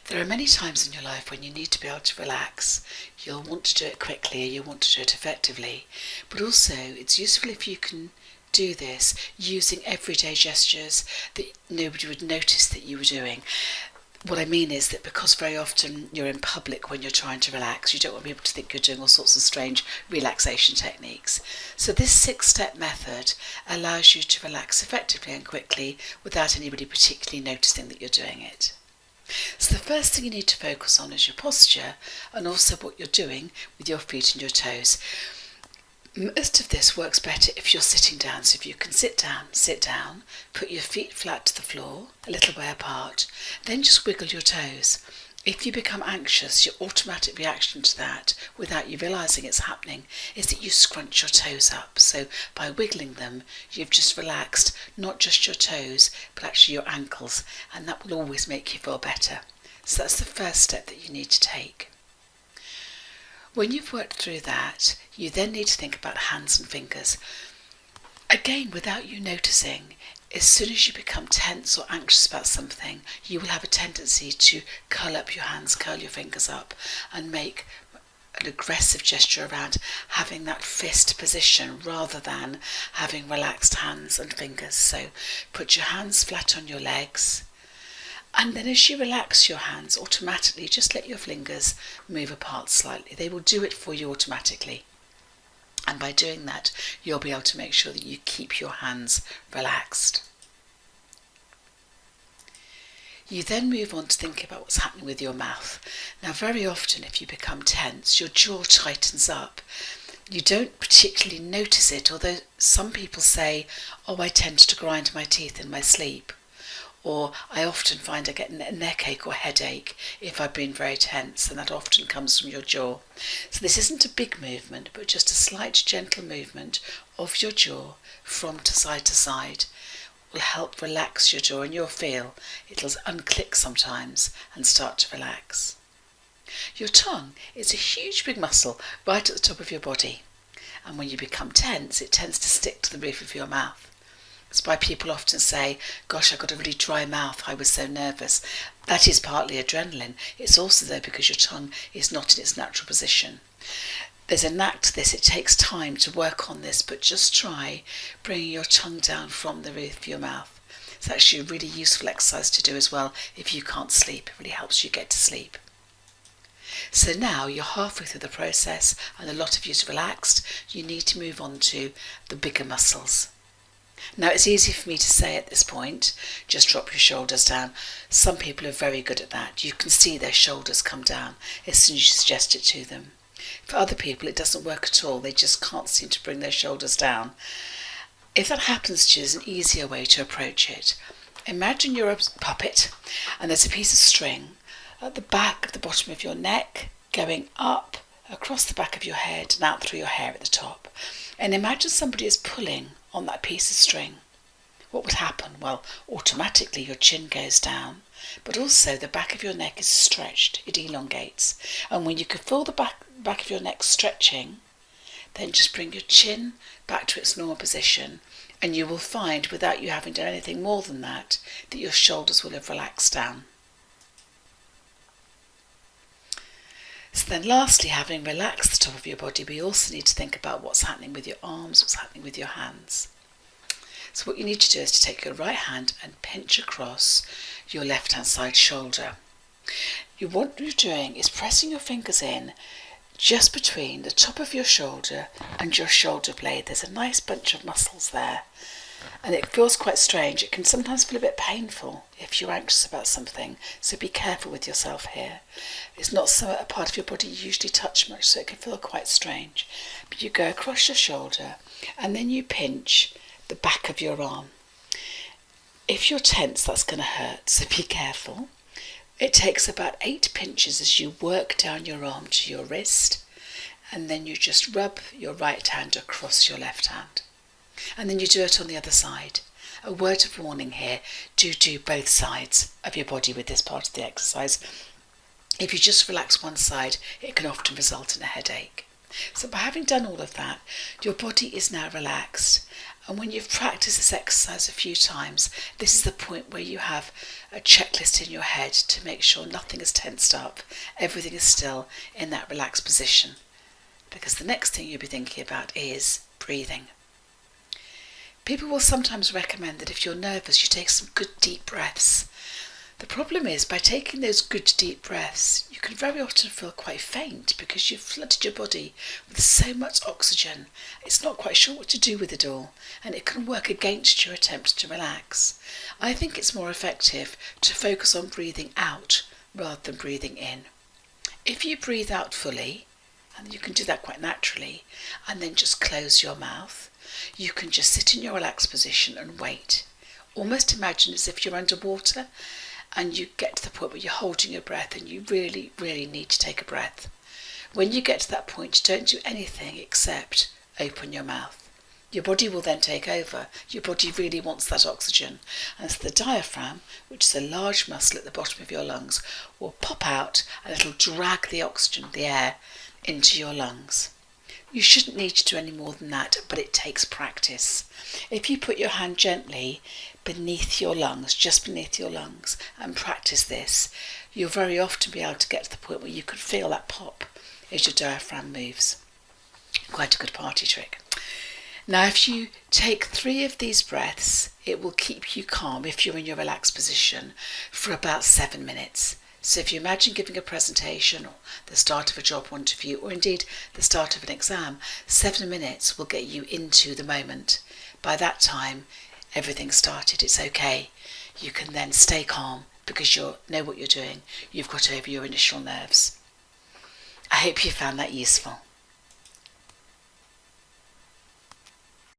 There are many times in your life when you need to be able to relax. You'll want to do it quickly, you want to do it effectively, but also it's useful if you can do this using everyday gestures that nobody would notice that you were doing. What I mean is that because very often you're in public when you're trying to relax, you don't want people to think you're doing all sorts of strange relaxation techniques. So this 6-step method allows you to relax effectively and quickly without anybody particularly noticing that you're doing it. So the first thing you need to focus on is your posture and also what you're doing with your feet and your toes. Most of this works better if you're sitting down, so if you can sit down, put your feet flat to the floor, a little way apart, then just wiggle your toes. If you become anxious, your automatic reaction to that, without you realising it's happening, is that you scrunch your toes up. So by wiggling them, you've just relaxed not just your toes, but actually your ankles, and that will always make you feel better. So that's the first step that you need to take. When you've worked through that, you then need to think about hands and fingers. Again, without you noticing, as soon as you become tense or anxious about something, you will have a tendency to curl up your hands, curl your fingers up, and make an aggressive gesture around having that fist position rather than having relaxed hands and fingers. So put your hands flat on your legs, and then as you relax your hands, automatically just let your fingers move apart slightly. They will do it for you automatically. And by doing that, you'll be able to make sure that you keep your hands relaxed. You then move on to thinking about what's happening with your mouth. Now, very often if you become tense, your jaw tightens up. You don't particularly notice it, although some people say, oh, I tend to grind my teeth in my sleep. Or I often find I get a neck or headache if I've been very tense, and that often comes from your jaw. So this isn't a big movement, but just a slight gentle movement of your jaw from to side will help relax your jaw, and you'll feel it'll unclick sometimes and start to relax. Your tongue is a huge big muscle right at the top of your body, and when you become tense, it tends to stick to the roof of your mouth. That's why people often say, gosh, I got a really dry mouth, I was so nervous. That is partly adrenaline. It's also though because your tongue is not in its natural position. There's a knack to this, it takes time to work on this, but just try bringing your tongue down from the roof of your mouth. It's actually a really useful exercise to do as well if you can't sleep. It really helps you get to sleep. So now you're halfway through the process and a lot of you's relaxed. You need to move on to the bigger muscles. Now it's easy for me to say at this point, just drop your shoulders down. Some people are very good at that. You can see their shoulders come down as soon as you suggest it to them. For other people it doesn't work at all. They just can't seem to bring their shoulders down. If that happens to you, there's an easier way to approach it. Imagine you're a puppet and there's a piece of string at the back of the bottom of your neck going up across the back of your head and out through your hair at the top. And imagine somebody is pulling on that piece of string. What would happen? Well, automatically your chin goes down, but also the back of your neck is stretched, it elongates. And when you can feel the back of your neck stretching, then just bring your chin back to its normal position, and you will find, without you having done anything more than that your shoulders will have relaxed down. So then lastly, having relaxed the top of your body, we also need to think about what's happening with your arms, what's happening with your hands. So what you need to do is to take your right hand and pinch across your left hand side shoulder. What you're doing is pressing your fingers in just between the top of your shoulder and your shoulder blade. There's a nice bunch of muscles there. And it feels quite strange. It can sometimes feel a bit painful if you're anxious about something, so be careful with yourself here. It's not a part of your body you usually touch much, so it can feel quite strange. But you go across your shoulder and then you pinch the back of your arm. If you're tense, that's going to hurt, so be careful. It takes about 8 pinches as you work down your arm to your wrist, and then you just rub your right hand across your left hand. And then you do it on the other side. A word of warning here, do both sides of your body with this part of the exercise. If you just relax one side, it can often result in a headache. So by having done all of that, your body is now relaxed, And when you've practiced this exercise a few times, this is the point where you have a checklist in your head to make sure nothing is tensed up, everything is still in that relaxed position. Because the next thing you'll be thinking about is breathing. People will sometimes recommend that if you're nervous, you take some good deep breaths. The problem is, by taking those good deep breaths, you can very often feel quite faint because you've flooded your body with so much oxygen. It's not quite sure what to do with it all, and it can work against your attempts to relax. I think it's more effective to focus on breathing out rather than breathing in. If you breathe out fully, and you can do that quite naturally, and then just close your mouth, you can just sit in your relaxed position and wait. Almost imagine as if you're underwater and you get to the point where you're holding your breath and you really, really need to take a breath. When you get to that point, don't do anything except open your mouth. Your body will then take over. Your body really wants that oxygen. And so the diaphragm, which is a large muscle at the bottom of your lungs, will pop out and it'll drag the oxygen, the air, into your lungs. You shouldn't need to do any more than that, but it takes practice. If you put your hand gently beneath your lungs, just beneath your lungs, and practice this, you'll very often be able to get to the point where you can feel that pop as your diaphragm moves. Quite a good party trick. Now, if you take 3 of these breaths, it will keep you calm if you're in your relaxed position for about 7 minutes. So if you imagine giving a presentation or the start of a job interview or indeed the start of an exam, 7 minutes will get you into the moment. By that time, everything's started. It's okay. You can then stay calm because you know what you're doing. You've got over your initial nerves. I hope you found that useful.